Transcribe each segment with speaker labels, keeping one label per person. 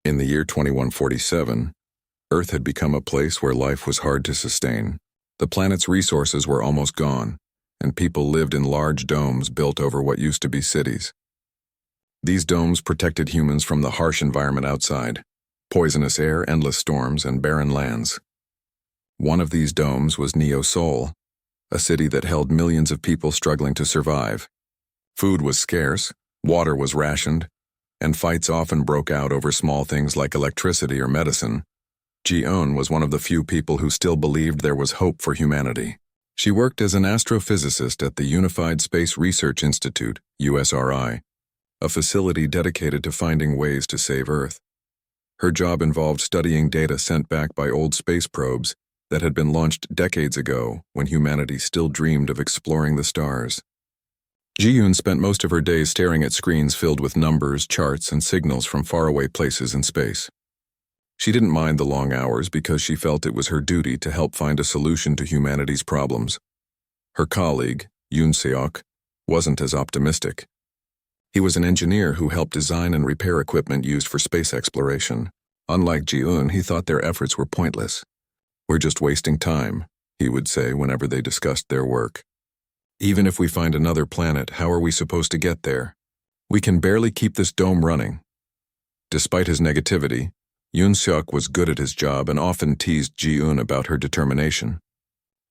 Speaker 1: In the year 2147, Earth had become a place where life was hard to sustain. The planet's resources were almost gone, and people lived in large domes built over what used to be cities. These domes protected humans from the harsh environment outside, poisonous air, endless storms, and barren lands. One of these domes was Neo Sol, a city that held millions of people struggling to survive. Food was scarce, water was rationed, and fights often broke out over small things like electricity or medicine. Ji-eun was one of the few people who still believed there was hope for humanity. She worked as an astrophysicist at the Unified Space Research Institute, USRI, a facility dedicated to finding ways to save Earth. Her job involved studying data sent back by old space probes that had been launched decades ago when humanity still dreamed of exploring the stars. Ji-eun spent most of her days staring at screens filled with numbers, charts, and signals from faraway places in space. She didn't mind the long hours because she felt it was her duty to help find a solution to humanity's problems. Her colleague, Yoon Seok, wasn't as optimistic. He was an engineer who helped design and repair equipment used for space exploration. Unlike Ji-eun, he thought their efforts were pointless. "We're just wasting time," he would say whenever they discussed their work. "Even if we find another planet, how are we supposed to get there? We can barely keep this dome running." Despite his negativity, Yoon Seok was good at his job and often teased Ji-eun about her determination.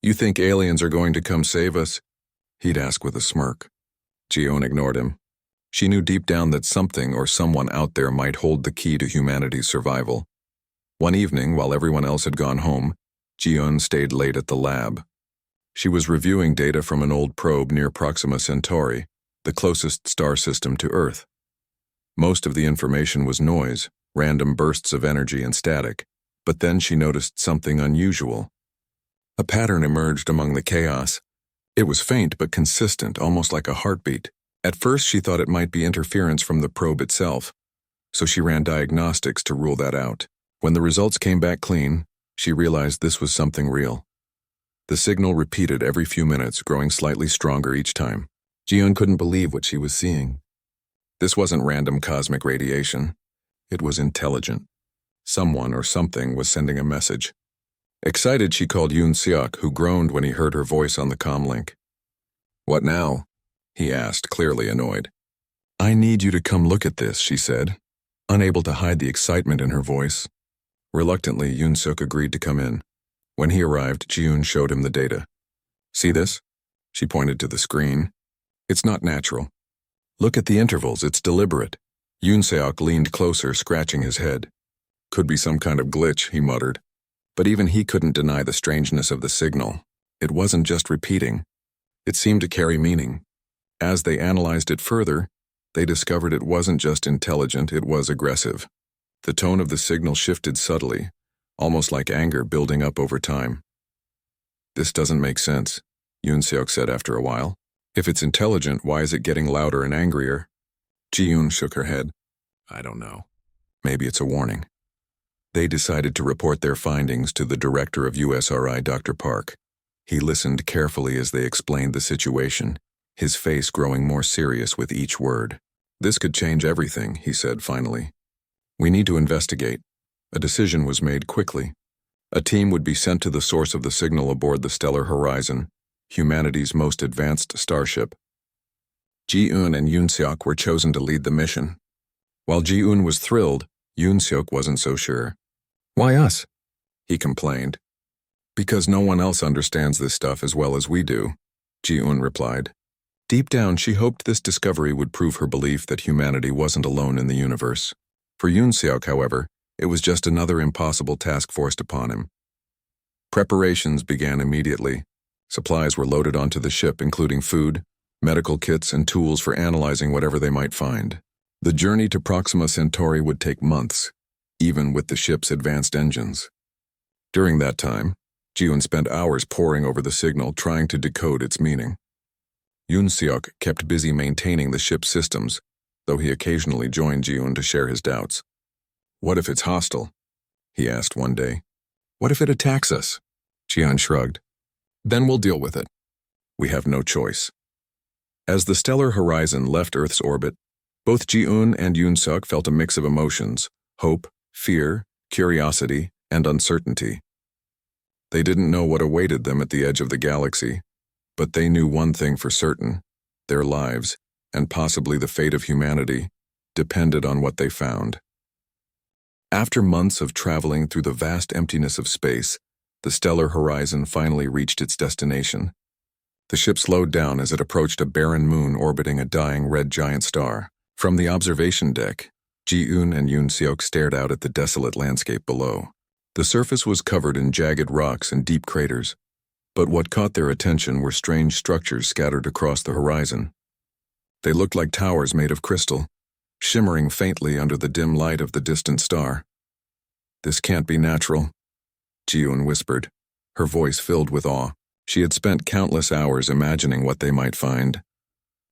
Speaker 1: "You think aliens are going to come save us?" he'd ask with a smirk. Ji-eun ignored him. She knew deep down that something or someone out there might hold the key to humanity's survival. One evening, while everyone else had gone home, Ji-eun stayed late at the lab. She was reviewing data from an old probe near Proxima Centauri, the closest star system to Earth. Most of the information was noise, random bursts of energy and static, but then she noticed something unusual. A pattern emerged among the chaos. It was faint but consistent, almost like a heartbeat. At first she thought it might be interference from the probe itself, so she ran diagnostics to rule that out. When the results came back clean, she realized this was something real. The signal repeated every few minutes, growing slightly stronger each time. Ji-eun couldn't believe what she was seeing. This wasn't random cosmic radiation. It was intelligent. Someone or something was sending a message. Excited, she called Yoon Seok, who groaned when he heard her voice on the comlink. "What now?" he asked, clearly annoyed. "I need you to come look at this," she said, unable to hide the excitement in her voice. Reluctantly, Yoon Seok agreed to come in. When he arrived, Ji-eun showed him the data. "See this?" She pointed to the screen. "It's not natural. Look at the intervals, it's deliberate." Yoon Seok leaned closer, scratching his head. "Could be some kind of glitch," he muttered. But even he couldn't deny the strangeness of the signal. It wasn't just repeating. It seemed to carry meaning. As they analyzed it further, they discovered it wasn't just intelligent, it was aggressive. The tone of the signal shifted subtly, almost like anger building up over time. "This doesn't make sense," Yoon Seok said after a while. "If it's intelligent, why is it getting louder and angrier?" Ji-eun shook her head. "I don't know. Maybe it's a warning." They decided to report their findings to the director of USRI, Dr. Park. He listened carefully as they explained the situation, his face growing more serious with each word. "This could change everything," he said finally. "We need to investigate." A decision was made quickly. A team would be sent to the source of the signal aboard the Stellar Horizon, humanity's most advanced starship. Ji-eun and Yoon Seok were chosen to lead the mission. While Ji-eun was thrilled, Yoon Seok wasn't so sure. "Why us?" he complained. "Because no one else understands this stuff as well as we do," Ji-eun replied. Deep down, she hoped this discovery would prove her belief that humanity wasn't alone in the universe. For Yoon Seok, however, it was just another impossible task forced upon him. Preparations began immediately. Supplies were loaded onto the ship, including food, medical kits, and tools for analyzing whatever they might find. The journey to Proxima Centauri would take months, even with the ship's advanced engines. During that time, Ji-eun spent hours poring over the signal, trying to decode its meaning. Yoon Seok kept busy maintaining the ship's systems, though he occasionally joined Ji-eun to share his doubts. "What if it's hostile?" he asked one day. "What if it attacks us?" Ji-eun shrugged. "Then we'll deal with it. We have no choice." As the stellar horizon left Earth's orbit, both Ji-eun and Yoon Seok felt a mix of emotions: hope, fear, curiosity, and uncertainty. They didn't know what awaited them at the edge of the galaxy, but they knew one thing for certain: their lives, and possibly the fate of humanity, depended on what they found. After months of traveling through the vast emptiness of space, the stellar horizon finally reached its destination. The ship slowed down as it approached a barren moon orbiting a dying red giant star. From the observation deck, Ji-eun and Yoon-seok stared out at the desolate landscape below. The surface was covered in jagged rocks and deep craters, but what caught their attention were strange structures scattered across the horizon. They looked like towers made of crystal, shimmering faintly under the dim light of the distant star. "This can't be natural," Ji-eun whispered, her voice filled with awe. She had spent countless hours imagining what they might find,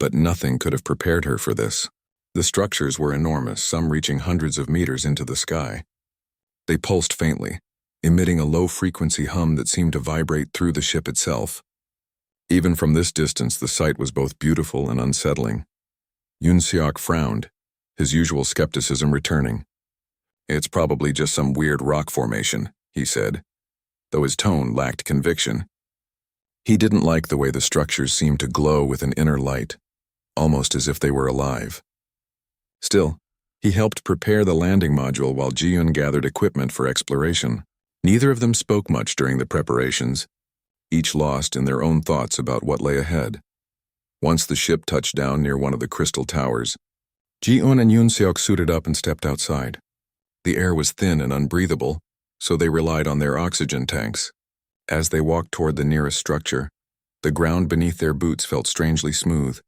Speaker 1: but nothing could have prepared her for this. The structures were enormous, some reaching hundreds of meters into the sky. They pulsed faintly, emitting a low-frequency hum that seemed to vibrate through the ship itself. Even from this distance, the sight was both beautiful and unsettling. Yoon-seok frowned, his usual skepticism returning. "It's probably just some weird rock formation," he said, though his tone lacked conviction. He didn't like the way the structures seemed to glow with an inner light, almost as if they were alive. Still, he helped prepare the landing module while Ji-eun gathered equipment for exploration. Neither of them spoke much during the preparations, each lost in their own thoughts about what lay ahead. Once the ship touched down near one of the crystal towers, Ji-eun and Yoon-seok suited up and stepped outside. The air was thin and unbreathable, so they relied on their oxygen tanks. As they walked toward the nearest structure, the ground beneath their boots felt strangely smooth,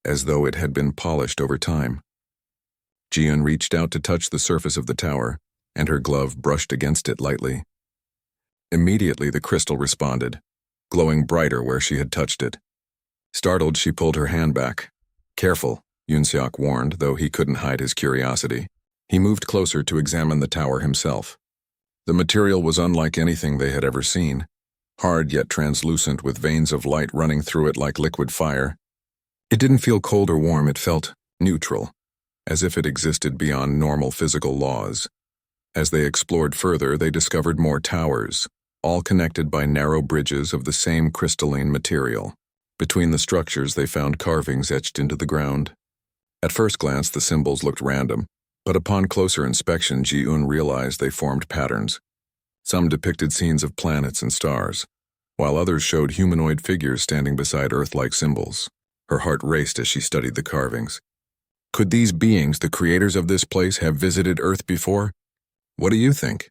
Speaker 1: as though it had been polished over time. Ji-eun reached out to touch the surface of the tower, and her glove brushed against it lightly. Immediately the crystal responded, glowing brighter where she had touched it. Startled, she pulled her hand back. "Careful," Yoon-seok warned, though he couldn't hide his curiosity. He moved closer to examine the tower himself. The material was unlike anything they had ever seen, hard yet translucent with veins of light running through it like liquid fire. It didn't feel cold or warm, it felt neutral, as if it existed beyond normal physical laws. As they explored further, they discovered more towers, all connected by narrow bridges of the same crystalline material. Between the structures, they found carvings etched into the ground. At first glance, the symbols looked random, but upon closer inspection, Ji-eun realized they formed patterns. Some depicted scenes of planets and stars, while others showed humanoid figures standing beside Earth-like symbols. Her heart raced as she studied the carvings. Could these beings, the creators of this place, have visited Earth before? "What do you think?"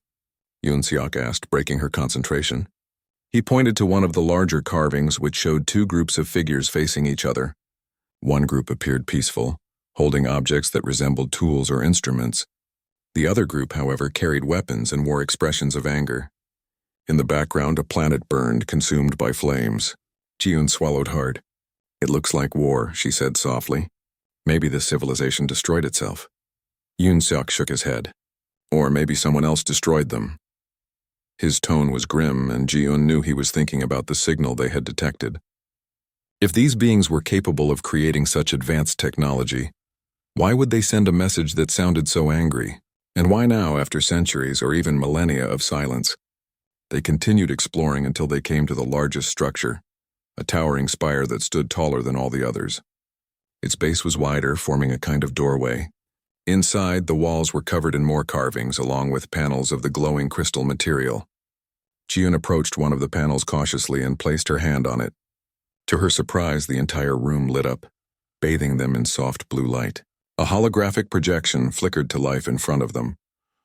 Speaker 1: Yoon-seok asked, breaking her concentration. He pointed to one of the larger carvings, which showed two groups of figures facing each other. One group appeared peaceful, holding objects that resembled tools or instruments. The other group, however, carried weapons and wore expressions of anger. In the background, a planet burned, consumed by flames. Ji-eun swallowed hard. "It looks like war," she said softly. "Maybe this civilization destroyed itself." Yoon-seok shook his head. "Or maybe someone else destroyed them." His tone was grim, and Ji-eun knew he was thinking about the signal they had detected. If these beings were capable of creating such advanced technology, why would they send a message that sounded so angry? And why now, after centuries or even millennia of silence? They continued exploring until they came to the largest structure, a towering spire that stood taller than all the others. Its base was wider, forming a kind of doorway. Inside, the walls were covered in more carvings, along with panels of the glowing crystal material. Ji-eun approached one of the panels cautiously and placed her hand on it. To her surprise, the entire room lit up, bathing them in soft blue light. A holographic projection flickered to life in front of them,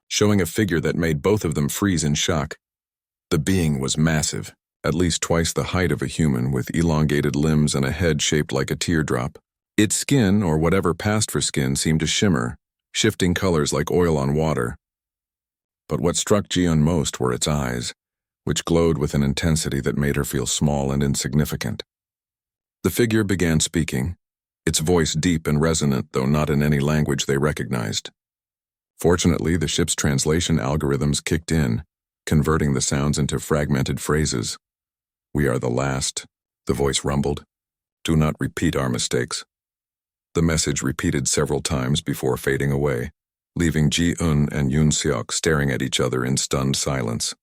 Speaker 1: showing a figure that made both of them freeze in shock. The being was massive, at least twice the height of a human, with elongated limbs and a head shaped like a teardrop. Its skin, or whatever passed for skin, seemed to shimmer, shifting colors like oil on water. But what struck Ji-eun most were its eyes, which glowed with an intensity that made her feel small and insignificant. The figure began speaking, its voice deep and resonant, though not in any language they recognized. Fortunately, the ship's translation algorithms kicked in, converting the sounds into fragmented phrases. "We are the last," the voice rumbled. "Do not repeat our mistakes." The message repeated several times before fading away. leaving Ji-un and Yoon-seok staring at each other in stunned silence.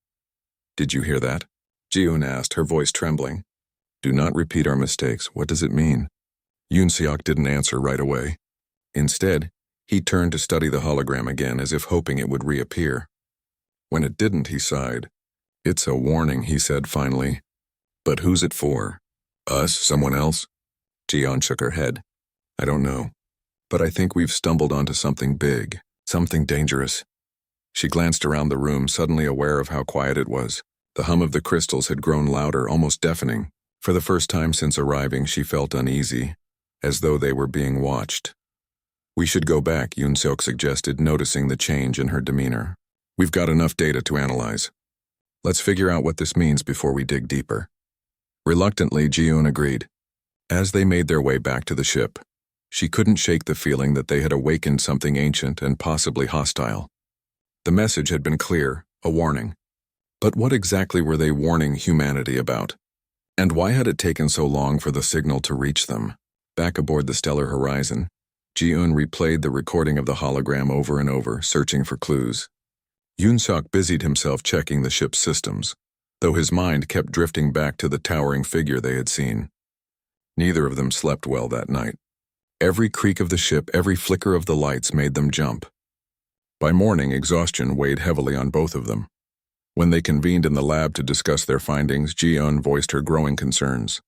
Speaker 1: "Did you hear that?" Ji-un asked, her voice trembling. "Do not repeat our mistakes. What does it mean?" Yoon-seok didn't answer right away. Instead, he turned to study the hologram again as if hoping it would reappear. When it didn't, he sighed. "It's a warning," he said finally. "But who's it for? Us? Someone else?" Ji-un shook her head. "I don't know. But I think we've stumbled onto something big, something dangerous." She glanced around the room, suddenly aware of how quiet it was. The hum of the crystals had grown louder, almost deafening. For the first time since arriving, she felt uneasy, as though they were being watched. "We should go back," Yoon-seok suggested, noticing the change in her demeanor. "We've got enough data to analyze. Let's figure out what this means before we dig deeper." Reluctantly, Ji-un agreed. As they made their way back to the ship, she couldn't shake the feeling that they had awakened something ancient and possibly hostile. The message had been clear, a warning. But what exactly were they warning humanity about? And why had it taken so long for the signal to reach them? Back aboard the stellar horizon, Ji-un replayed the recording of the hologram over and over, searching for clues. Yoon-seok busied himself checking the ship's systems, though his mind kept drifting back to the towering figure they had seen. Neither of them slept well that night. Every creak of the ship, every flicker of the lights made them jump. By morning, exhaustion weighed heavily on both of them. When they convened in the lab to discuss their findings, Ji-un voiced her growing concerns.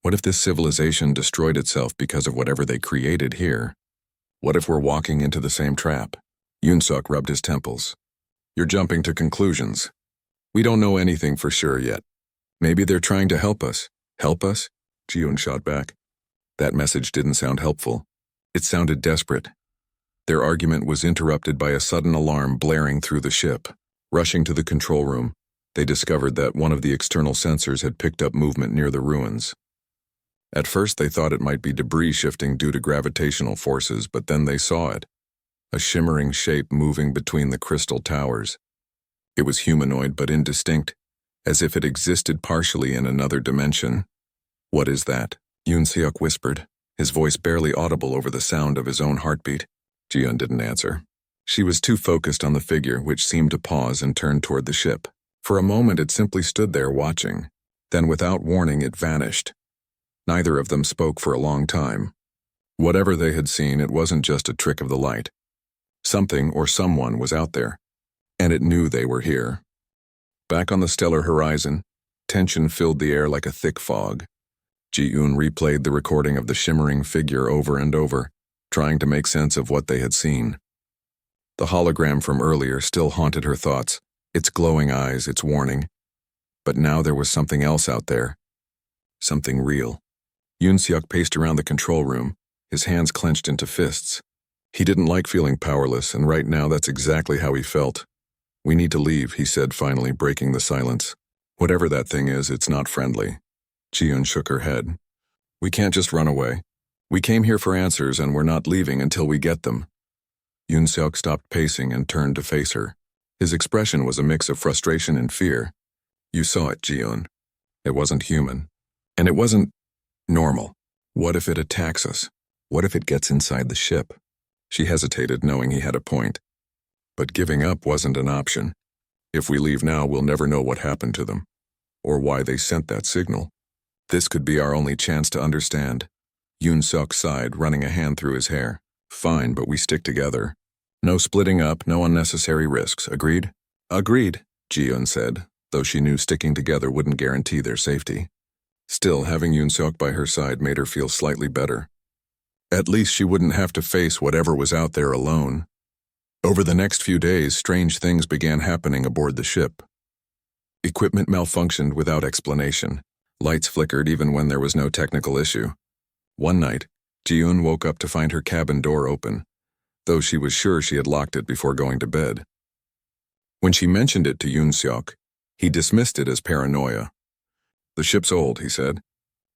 Speaker 1: What if this civilization destroyed itself because of whatever they created here? What if we're walking into the same trap? Yoon-seok rubbed his temples. "You're jumping to conclusions. We don't know anything for sure yet. Maybe they're trying to help us." "Help us?" Ji-un shot back. That message didn't sound helpful. It sounded desperate. Their argument was interrupted by a sudden alarm blaring through the ship. Rushing to the control room, they discovered that one of the external sensors had picked up movement near the ruins. At first they thought it might be debris shifting due to gravitational forces, but then they saw it. A shimmering shape moving between the crystal towers. It was humanoid but indistinct, as if it existed partially in another dimension. "What is that?" Yoon-seok whispered, his voice barely audible over the sound of his own heartbeat. Ji-un didn't answer. She was too focused on the figure, which seemed to pause and turn toward the ship. For a moment it simply stood there watching. Then without warning it vanished. Neither of them spoke for a long time. Whatever they had seen, it wasn't just a trick of the light. Something or someone was out there, and it knew they were here. Back on the stellar horizon, tension filled the air like a thick fog. Ji-un replayed the recording of the shimmering figure over and over, trying to make sense of what they had seen. The hologram from earlier still haunted her thoughts, its glowing eyes, its warning. But now there was something else out there. Something real. Yoon-seok paced around the control room, his hands clenched into fists. He didn't like feeling powerless, and right now that's exactly how he felt. "We need to leave," he said, finally breaking the silence. "Whatever that thing is, it's not friendly." Ji-un shook her head. "We can't just run away. We came here for answers, and we're not leaving until we get them." Yoon-seok stopped pacing and turned to face her. His expression was a mix of frustration and fear. "You saw it, Ji-un. It wasn't human. And it wasn't normal. What if it attacks us? What if it gets inside the ship?" She hesitated, knowing he had a point. But giving up wasn't an option. "If we leave now, we'll never know what happened to them, or why they sent that signal. This could be our only chance to understand." Yoon-seok sighed, running a hand through his hair. "Fine, but we stick together. No splitting up, no unnecessary risks. Agreed?" "Agreed," Ji-un said, though she knew sticking together wouldn't guarantee their safety. Still, having Yoon-seok by her side made her feel slightly better. At least she wouldn't have to face whatever was out there alone. Over the next few days, strange things began happening aboard the ship. Equipment malfunctioned without explanation. Lights flickered even when there was no technical issue. One night, Ji-un woke up to find her cabin door open, though she was sure she had locked it before going to bed. When she mentioned it to Yoon-seok, he dismissed it as paranoia. "The ship's old," he said.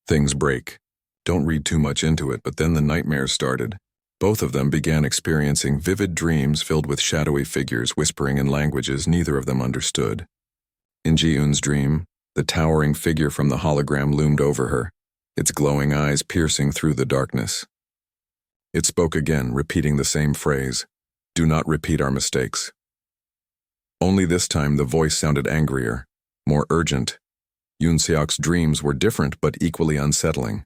Speaker 1: "Things break. Don't read too much into it," but then the nightmares started. Both of them began experiencing vivid dreams filled with shadowy figures whispering in languages neither of them understood. In Ji-un's dream, the towering figure from the hologram loomed over her, its glowing eyes piercing through the darkness. It spoke again, repeating the same phrase. Do not repeat our mistakes. Only this time the voice sounded angrier, more urgent. Yoon Seok's dreams were different but equally unsettling.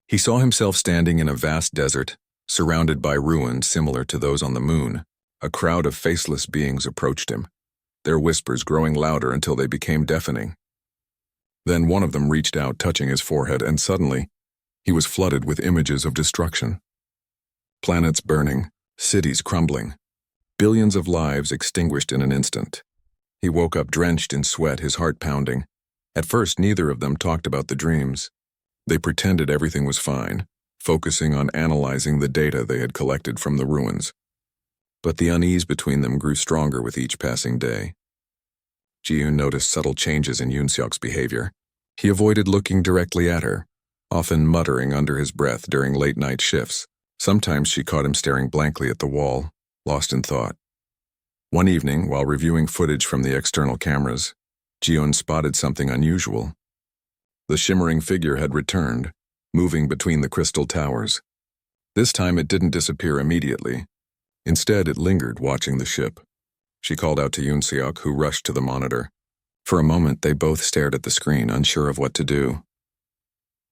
Speaker 1: He saw himself standing in a vast desert, surrounded by ruins similar to those on the moon. A crowd of faceless beings approached him, their whispers growing louder until they became deafening. Then one of them reached out, touching his forehead, and suddenly, he was flooded with images of destruction. Planets burning, cities crumbling, billions of lives extinguished in an instant. He woke up drenched in sweat, his heart pounding. At first, neither of them talked about the dreams. They pretended everything was fine, focusing on analyzing the data they had collected from the ruins. But the unease between them grew stronger with each passing day. Ji-yoon noticed subtle changes in Yoon Seok's behavior. He avoided looking directly at her, often muttering under his breath during late-night shifts. Sometimes she caught him staring blankly at the wall, lost in thought. One evening, while reviewing footage from the external cameras, Ji-yoon spotted something unusual. The shimmering figure had returned, moving between the crystal towers. This time it didn't disappear immediately. Instead, it lingered, watching the ship. She called out to Yoon Seok, who rushed to the monitor. For a moment, they both stared at the screen, unsure of what to do.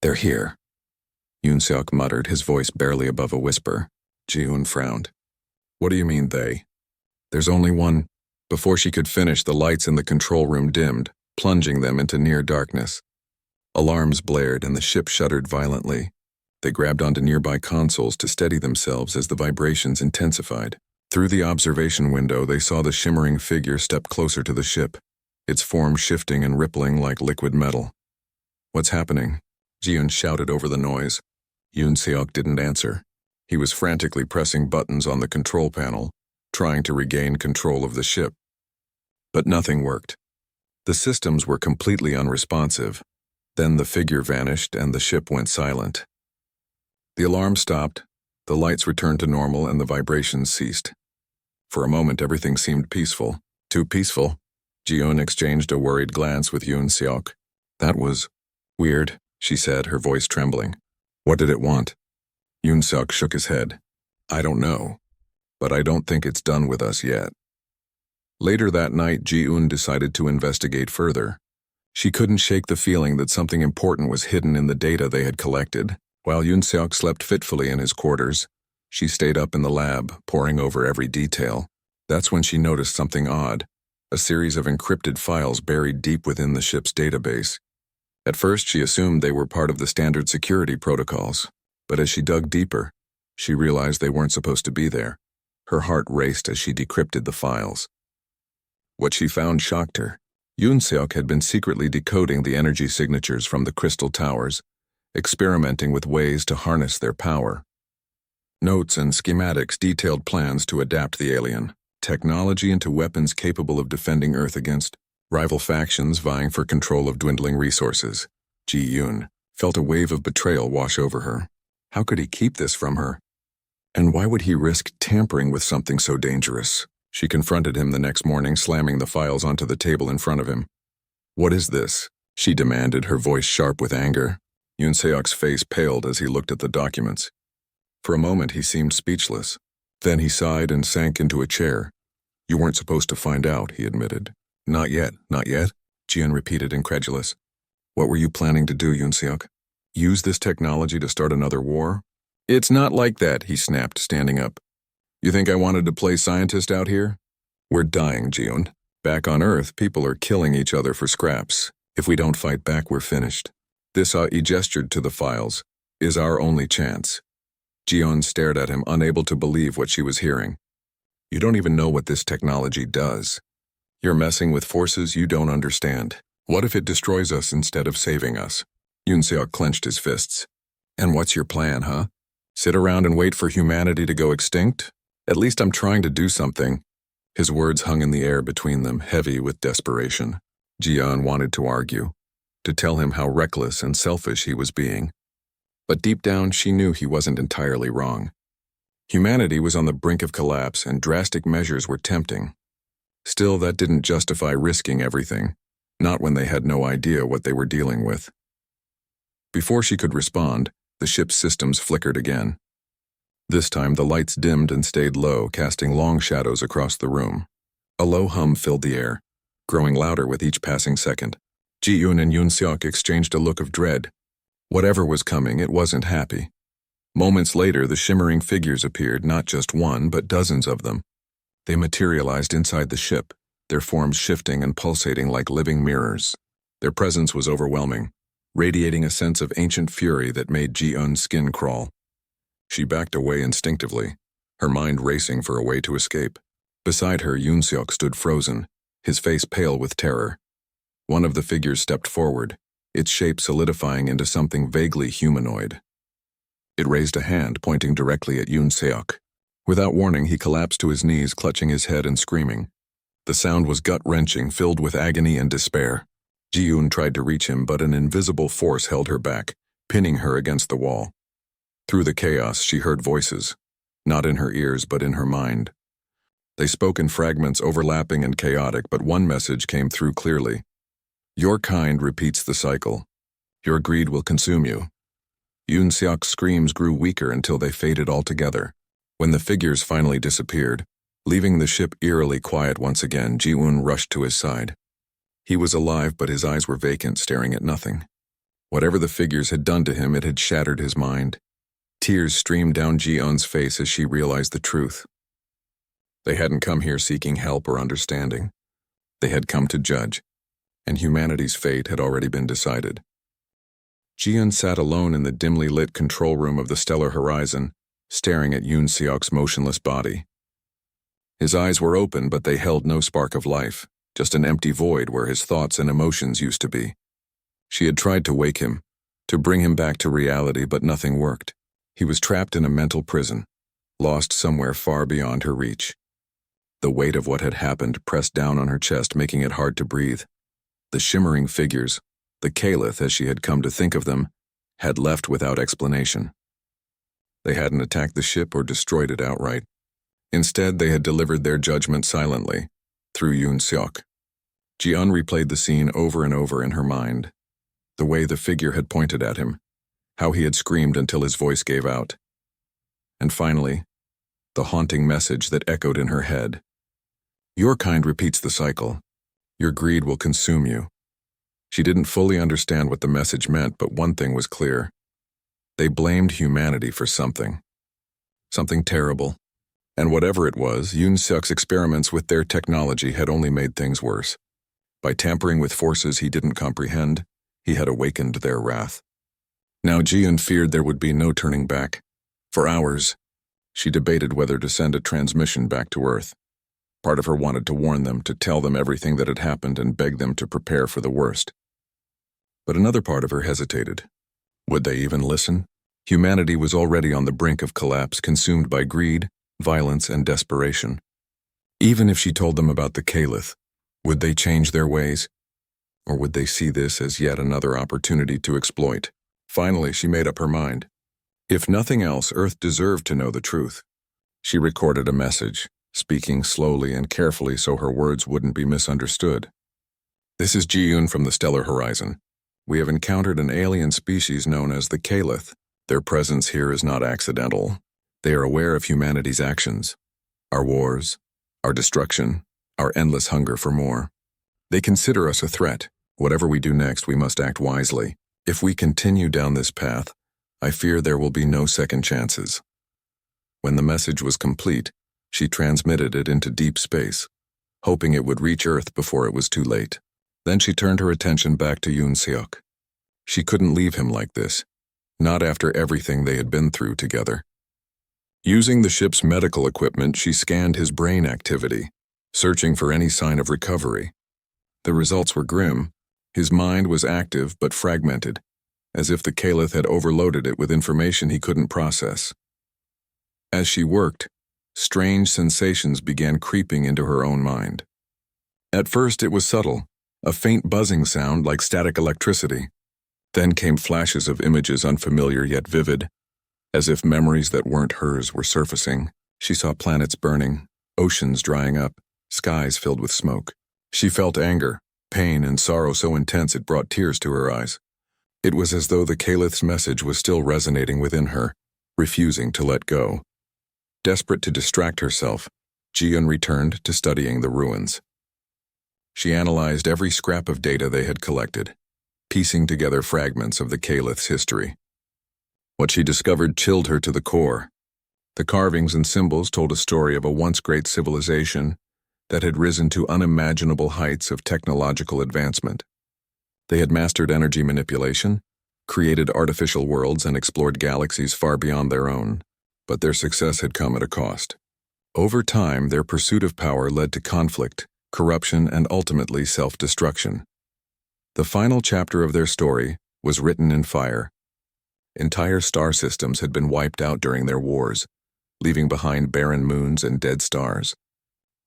Speaker 1: "They're here," Yoon Seok muttered, his voice barely above a whisper. Ji-yoon frowned. "What do you mean, they?" "There's only one." Before she could finish, the lights in the control room dimmed, plunging them into near darkness. Alarms blared and the ship shuddered violently. They grabbed onto nearby consoles to steady themselves as the vibrations intensified. Through the observation window, they saw the shimmering figure step closer to the ship, its form shifting and rippling like liquid metal. "What's happening?" Ji-yoon shouted over the noise. Yoon Seok didn't answer. He was frantically pressing buttons on the control panel, trying to regain control of the ship. But nothing worked. The systems were completely unresponsive. Then the figure vanished and the ship went silent. The alarm stopped, the lights returned to normal, and the vibrations ceased. For a moment, everything seemed peaceful. Too peaceful. Ji-yoon exchanged a worried glance with Yoon Seok. "That was weird," she said, her voice trembling. "What did it want?" Yoon Seok shook his head. "I don't know, but I don't think it's done with us yet." Later that night, Ji-yoon decided to investigate further. She couldn't shake the feeling that something important was hidden in the data they had collected. While Yoon Seok slept fitfully in his quarters, she stayed up in the lab, poring over every detail. That's when she noticed something odd, a series of encrypted files buried deep within the ship's database. At first, she assumed they were part of the standard security protocols, but as she dug deeper, she realized they weren't supposed to be there. Her heart raced as she decrypted the files. What she found shocked her. Yoon Seok had been secretly decoding the energy signatures from the crystal towers, experimenting with ways to harness their power. Notes and schematics detailed plans to adapt the alien technology into weapons capable of defending Earth against rival factions vying for control of dwindling resources. Ji-yoon felt a wave of betrayal wash over her. How could he keep this from her? And why would he risk tampering with something so dangerous? She confronted him the next morning, slamming the files onto the table in front of him. "What is this?" she demanded, her voice sharp with anger. Yoon Seok's face paled as he looked at the documents. For a moment, he seemed speechless. Then he sighed and sank into a chair. "You weren't supposed to find out," he admitted. "Not yet, not yet," Ji-yoon repeated, incredulous. "What were you planning to do, Yoon Seok? Use this technology to start another war?" "It's not like that," he snapped, standing up. "You think I wanted to play scientist out here? We're dying, Ji-yoon. Back on Earth, people are killing each other for scraps. If we don't fight back, we're finished. This," he gestured to the files, "is our only chance." Ji-yoon stared at him, unable to believe what she was hearing. "You don't even know what this technology does. You're messing with forces you don't understand. What if it destroys us instead of saving us?" Yoon Seok clenched his fists. "And what's your plan, huh? Sit around and wait for humanity to go extinct? At least I'm trying to do something." His words hung in the air between them, heavy with desperation. Ji-yoon wanted to argue, to tell him how reckless and selfish he was being. But deep down, she knew he wasn't entirely wrong. Humanity was on the brink of collapse, and drastic measures were tempting. Still, that didn't justify risking everything, not when they had no idea what they were dealing with. Before she could respond, the ship's systems flickered again. This time the lights dimmed and stayed low, casting long shadows across the room. A low hum filled the air, growing louder with each passing second. Ji-yoon and Yoon-seok exchanged a look of dread. Whatever was coming, it wasn't happy. Moments later, the shimmering figures appeared, not just one, but dozens of them. They materialized inside the ship, their forms shifting and pulsating like living mirrors. Their presence was overwhelming, radiating a sense of ancient fury that made Ji-eun's skin crawl. She backed away instinctively, her mind racing for a way to escape. Beside her, Yoon-seok stood frozen, his face pale with terror. One of the figures stepped forward, its shape solidifying into something vaguely humanoid. It raised a hand, pointing directly at Yoon-seok. Without warning, he collapsed to his knees, clutching his head and screaming. The sound was gut-wrenching, filled with agony and despair. Ji-yoon tried to reach him, but an invisible force held her back, pinning her against the wall. Through the chaos, she heard voices, not in her ears but in her mind. They spoke in fragments, overlapping and chaotic, but one message came through clearly. Your kind repeats the cycle. Your greed will consume you. Yoon-seok's screams grew weaker until they faded altogether. When the figures finally disappeared, leaving the ship eerily quiet once again, Ji-woon rushed to his side. He was alive, but his eyes were vacant, staring at nothing. Whatever the figures had done to him, it had shattered his mind. Tears streamed down Ji-eun's face as she realized the truth. They hadn't come here seeking help or understanding. They had come to judge, and humanity's fate had already been decided. Ji-eun sat alone in the dimly lit control room of the stellar horizon, staring at Yoon-seok's motionless body. His eyes were open, but they held no spark of life, just an empty void where his thoughts and emotions used to be. She had tried to wake him, to bring him back to reality, but nothing worked. He was trapped in a mental prison, lost somewhere far beyond her reach. The weight of what had happened pressed down on her chest, making it hard to breathe. The shimmering figures, the Caliph as she had come to think of them, had left without explanation. They hadn't attacked the ship or destroyed it outright. Instead, they had delivered their judgment silently, through Yoon-seok. Ji-eun replayed the scene over and over in her mind. The way the figure had pointed at him, how he had screamed until his voice gave out. And finally, the haunting message that echoed in her head. Your kind repeats the cycle. Your greed will consume you. She didn't fully understand what the message meant, but one thing was clear. They blamed humanity for something. Something terrible. And whatever it was, Yoon-seok's experiments with their technology had only made things worse. By tampering with forces he didn't comprehend, he had awakened their wrath. Now Ji-eun feared there would be no turning back. For hours, she debated whether to send a transmission back to Earth. Part of her wanted to warn them, to tell them everything that had happened and beg them to prepare for the worst. But another part of her hesitated. Would they even listen? Humanity was already on the brink of collapse, consumed by greed, violence, and desperation. Even if she told them about the Caliph, would they change their ways? Or would they see this as yet another opportunity to exploit? Finally, she made up her mind. If nothing else, Earth deserved to know the truth. She recorded a message, speaking slowly and carefully so her words wouldn't be misunderstood. This is Ji-eun from the stellar horizon. We have encountered an alien species known as the Caliph. Their presence here is not accidental. They are aware of humanity's actions, our wars, our destruction, our endless hunger for more. They consider us a threat. Whatever we do next, we must act wisely. If we continue down this path, I fear there will be no second chances. When the message was complete, she transmitted it into deep space, hoping it would reach Earth before it was too late. Then she turned her attention back to Yoon-seok. She couldn't leave him like this, not after everything they had been through together. Using the ship's medical equipment, she scanned his brain activity, searching for any sign of recovery. The results were grim. His mind was active but fragmented, as if the Caliph had overloaded it with information he couldn't process. As she worked, strange sensations began creeping into her own mind. At first it was subtle, a faint buzzing sound like static electricity. Then came flashes of images unfamiliar yet vivid, as if memories that weren't hers were surfacing. She saw planets burning, oceans drying up, skies filled with smoke. She felt anger, pain, and sorrow so intense it brought tears to her eyes. It was as though the Caliph's message was still resonating within her, refusing to let go. Desperate to distract herself, Ji-eun returned to studying the ruins. She analyzed every scrap of data they had collected, piecing together fragments of the Calith's history. What she discovered chilled her to the core. The carvings and symbols told a story of a once great civilization that had risen to unimaginable heights of technological advancement. They had mastered energy manipulation, created artificial worlds, and explored galaxies far beyond their own, but their success had come at a cost. Over time, their pursuit of power led to conflict, corruption, and ultimately self-destruction. The final chapter of their story was written in fire. Entire star systems had been wiped out during their wars, leaving behind barren moons and dead stars.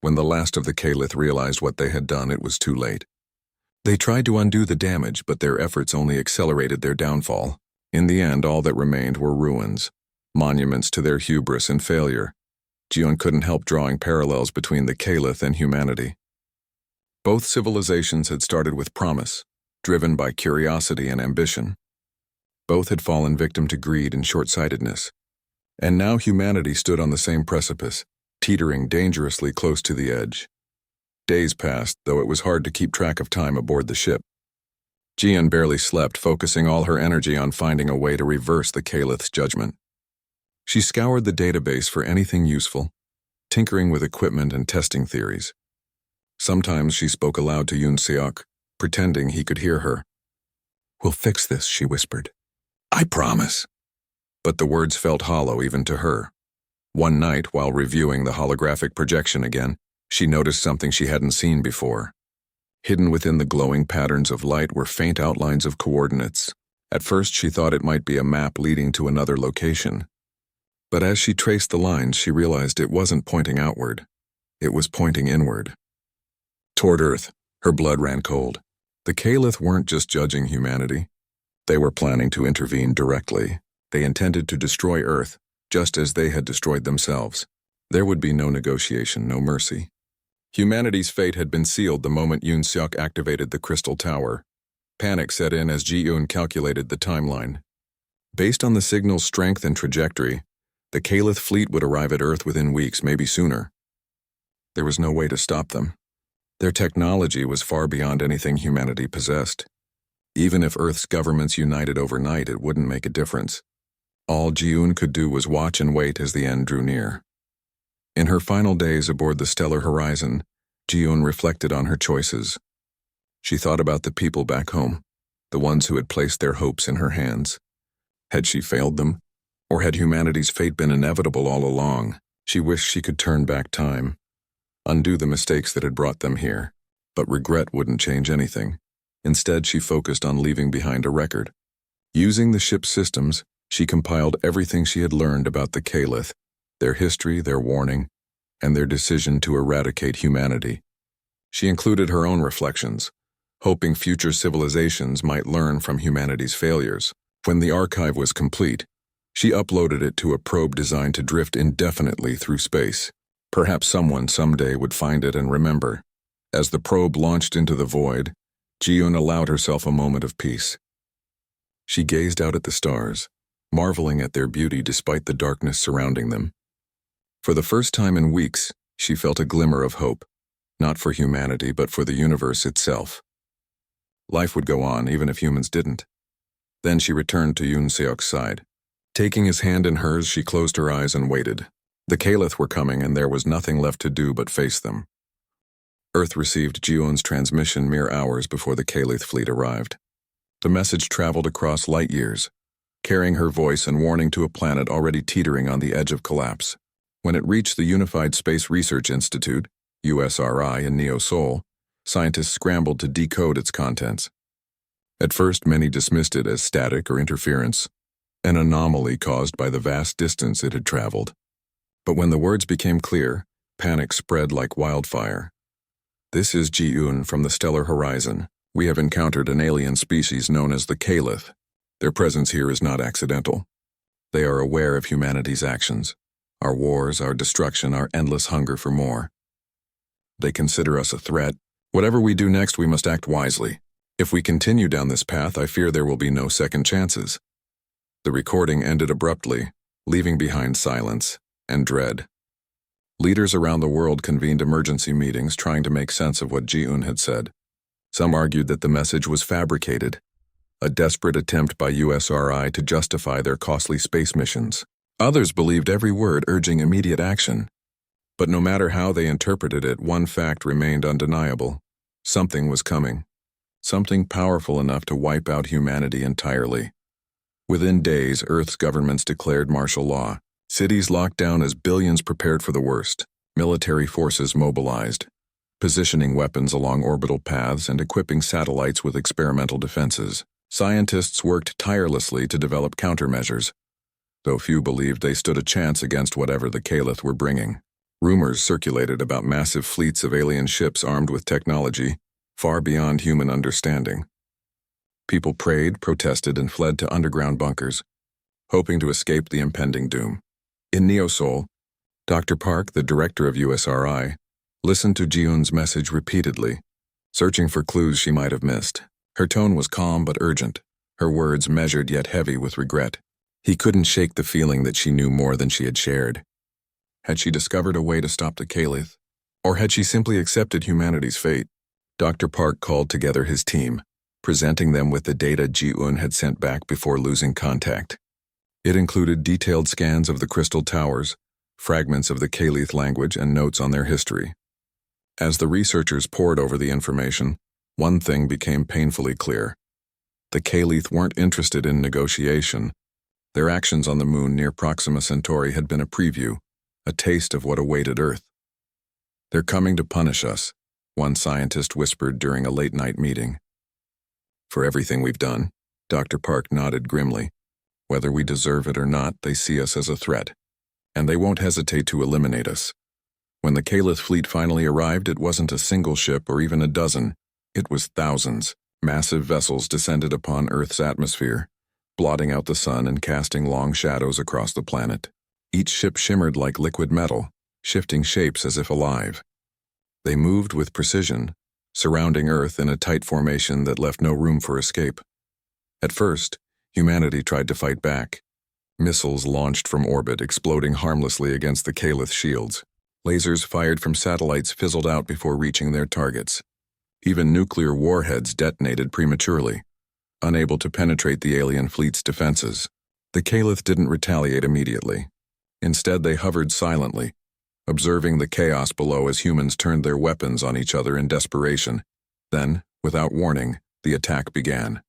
Speaker 1: When the last of the Calith realized what they had done, it was too late. They tried to undo the damage, but their efforts only accelerated their downfall. In the end, all that remained were ruins, monuments to their hubris and failure. Ji-eun couldn't help drawing parallels between the Calith and humanity. Both civilizations had started with promise, driven by curiosity and ambition. Both had fallen victim to greed and short-sightedness. And now humanity stood on the same precipice, teetering dangerously close to the edge. Days passed, though it was hard to keep track of time aboard the ship. Ji-eun barely slept, focusing all her energy on finding a way to reverse the Calith's judgment. She scoured the database for anything useful, tinkering with equipment and testing theories. Sometimes she spoke aloud to Yoon Seok, pretending he could hear her. "We'll fix this," she whispered. "I promise." But the words felt hollow even to her. One night, while reviewing the holographic projection again, she noticed something she hadn't seen before. Hidden within the glowing patterns of light were faint outlines of coordinates. At first, she thought it might be a map leading to another location. But as she traced the lines, she realized it wasn't pointing outward. It was pointing inward. Toward Earth, her blood ran cold. The Calith weren't just judging humanity. They were planning to intervene directly. They intended to destroy Earth, just as they had destroyed themselves. There would be no negotiation, no mercy. Humanity's fate had been sealed the moment Yoon Seok activated the Crystal Tower. Panic set in as Ji-eun calculated the timeline. Based on the signal's strength and trajectory, the Calith fleet would arrive at Earth within weeks, maybe sooner. There was no way to stop them. Their technology was far beyond anything humanity possessed. Even if Earth's governments united overnight, it wouldn't make a difference. All Ji-eun could do was watch and wait as the end drew near. In her final days aboard the Stellar Horizon, Ji-eun reflected on her choices. She thought about the people back home, the ones who had placed their hopes in her hands. Had she failed them? Or had humanity's fate been inevitable all along? She wished she could turn back time, undo the mistakes that had brought them here, but regret wouldn't change anything. Instead, she focused on leaving behind a record. Using the ship's systems, she compiled everything she had learned about the Calith, their history, their warning, and their decision to eradicate humanity. She included her own reflections, hoping future civilizations might learn from humanity's failures. When the archive was complete, she uploaded it to a probe designed to drift indefinitely through space. Perhaps someone someday would find it and remember. As the probe launched into the void, Ji-eun allowed herself a moment of peace. She gazed out at the stars, marveling at their beauty despite the darkness surrounding them. For the first time in weeks, she felt a glimmer of hope, not for humanity but for the universe itself. Life would go on even if humans didn't. Then she returned to Yoon Seok's side. Taking his hand in hers, she closed her eyes and waited. The Calith were coming, and there was nothing left to do but face them. Earth received Ji-eun's transmission mere hours before the Calith fleet arrived. The message traveled across light years, carrying her voice and warning to a planet already teetering on the edge of collapse. When it reached the Unified Space Research Institute, USRI, in Neo-Seoul, scientists scrambled to decode its contents. At first, many dismissed it as static or interference, an anomaly caused by the vast distance it had traveled. But when the words became clear, panic spread like wildfire. "This is Ji-eun from the Stellar Horizon. We have encountered an alien species known as the Calith. Their presence here is not accidental. They are aware of humanity's actions, our wars, our destruction, our endless hunger for more. They consider us a threat. Whatever we do next, we must act wisely. If we continue down this path, I fear there will be no second chances." The recording ended abruptly, leaving behind silence. and dread. Leaders around the world convened emergency meetings trying to make sense of what Ji-un had said. Some argued that the message was fabricated, a desperate attempt by USRI to justify their costly space missions. Others believed every word urging immediate action. But no matter how they interpreted it, one fact remained undeniable. Something was coming. Something powerful enough to wipe out humanity entirely. Within days, Earth's governments declared martial law. Cities locked down as billions prepared for the worst. Military forces mobilized, positioning weapons along orbital paths and equipping satellites with experimental defenses. Scientists worked tirelessly to develop countermeasures, though few believed they stood a chance against whatever the Caliph were bringing. Rumors circulated about massive fleets of alien ships armed with technology far beyond human understanding. People prayed, protested, and fled to underground bunkers, hoping to escape the impending doom. In Neo-Seoul, Dr. Park, the director of USRI, listened to Ji-un's message repeatedly, searching for clues she might have missed. Her tone was calm but urgent, her words measured yet heavy with regret. He couldn't shake the feeling that she knew more than she had shared. Had she discovered a way to stop the Caliph, or had she simply accepted humanity's fate? Dr. Park called together his team, presenting them with the data Ji-un had sent back before losing contact. It included detailed scans of the crystal towers, fragments of the Caliph language, and notes on their history. As the researchers pored over the information, one thing became painfully clear. The Caliph weren't interested in negotiation. Their actions on the moon near Proxima Centauri had been a preview, a taste of what awaited Earth. "They're coming to punish us," one scientist whispered during a late-night meeting. "For everything we've done," Dr. Park nodded grimly. "Whether we deserve it or not, they see us as a threat, and they won't hesitate to eliminate us." When the Caliph fleet finally arrived, it wasn't a single ship or even a dozen. It was thousands. Massive vessels descended upon Earth's atmosphere, blotting out the sun and casting long shadows across the planet. Each ship shimmered like liquid metal, shifting shapes as if alive. They moved with precision, surrounding Earth in a tight formation that left no room for escape. At first, humanity tried to fight back. Missiles launched from orbit, exploding harmlessly against the Caliph shields. Lasers fired from satellites fizzled out before reaching their targets. Even nuclear warheads detonated prematurely, unable to penetrate the alien fleet's defenses. The Caliph didn't retaliate immediately. Instead, they hovered silently, observing the chaos below as humans turned their weapons on each other in desperation. Then, without warning, the attack began.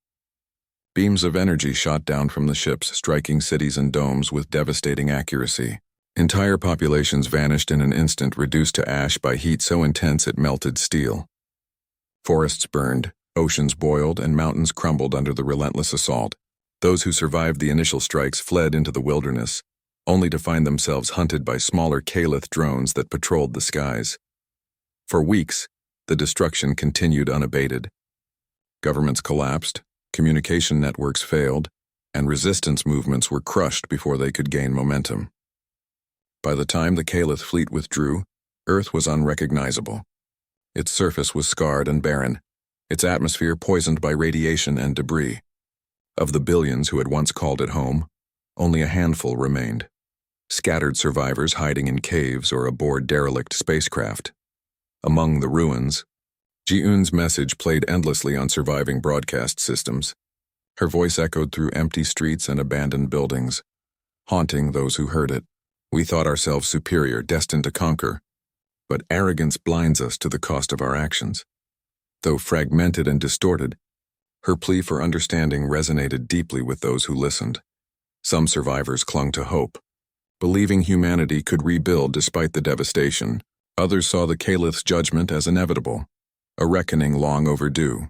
Speaker 1: Beams of energy shot down from the ships, striking cities and domes with devastating accuracy. Entire populations vanished in an instant, reduced to ash by heat so intense it melted steel. Forests burned, oceans boiled, and mountains crumbled under the relentless assault. Those who survived the initial strikes fled into the wilderness, only to find themselves hunted by smaller Caliph drones that patrolled the skies. For weeks, the destruction continued unabated. Governments collapsed, communication networks failed, and resistance movements were crushed before they could gain momentum. By the time the Caliph fleet withdrew, Earth was unrecognizable. Its surface was scarred and barren, its atmosphere poisoned by radiation and debris. Of the billions who had once called it home, only a handful remained, scattered survivors hiding in caves or aboard derelict spacecraft. Among the ruins, Ji-un's message played endlessly on surviving broadcast systems. Her voice echoed through empty streets and abandoned buildings, haunting those who heard it. "We thought ourselves superior, destined to conquer, but arrogance blinds us to the cost of our actions." Though fragmented and distorted, her plea for understanding resonated deeply with those who listened. Some survivors clung to hope, believing humanity could rebuild despite the devastation. Others saw the Caliph's judgment as inevitable, a reckoning long overdue.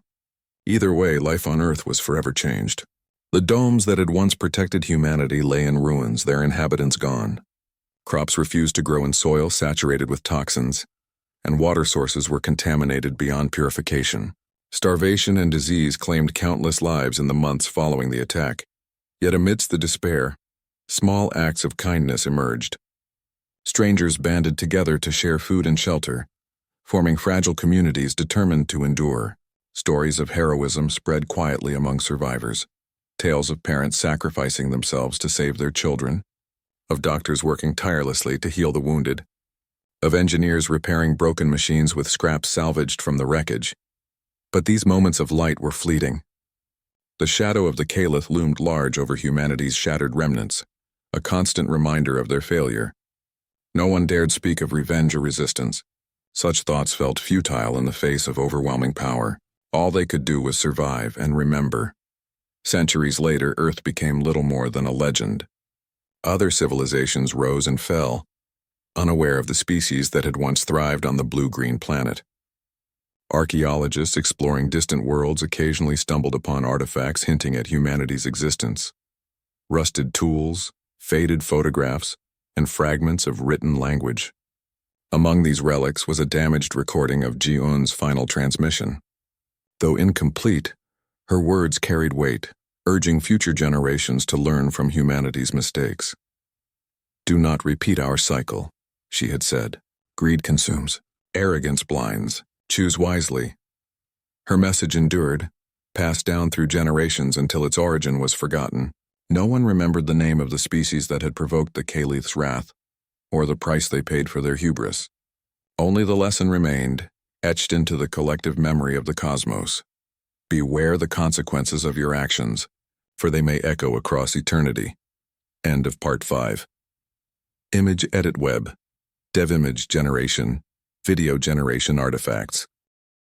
Speaker 1: Either way, life on Earth was forever changed. The domes that had once protected humanity lay in ruins, their inhabitants gone. Crops refused to grow in soil saturated with toxins, and water sources were contaminated beyond purification. Starvation and disease claimed countless lives in the months following the attack. Yet amidst the despair, small acts of kindness emerged. Strangers banded together to share food and shelter, forming fragile communities determined to endure. Stories of heroism spread quietly among survivors, tales of parents sacrificing themselves to save their children, of doctors working tirelessly to heal the wounded, of engineers repairing broken machines with scraps salvaged from the wreckage. But these moments of light were fleeting. The shadow of the Caliph loomed large over humanity's shattered remnants, a constant reminder of their failure. No one dared speak of revenge or resistance. Such thoughts felt futile in the face of overwhelming power. All they could do was survive and remember. Centuries later, Earth became little more than a legend. Other civilizations rose and fell, unaware of the species that had once thrived on the blue-green planet. Archaeologists exploring distant worlds occasionally stumbled upon artifacts hinting at humanity's existence. Rusted tools, faded photographs, and fragments of written language. Among these relics was a damaged recording of Ji-un's final transmission. Though incomplete, her words carried weight, urging future generations to learn from humanity's mistakes. "Do not repeat our cycle," she had said. "Greed consumes. Arrogance blinds. Choose wisely." Her message endured, passed down through generations until its origin was forgotten. No one remembered the name of the species that had provoked the Caliph's wrath, or the price they paid for their hubris. Only the lesson remained, etched into the collective memory of the cosmos. Beware the consequences of your actions, for they may echo across eternity. End of Part 5. Image Edit Web. Dev Image Generation. Video Generation Artifacts.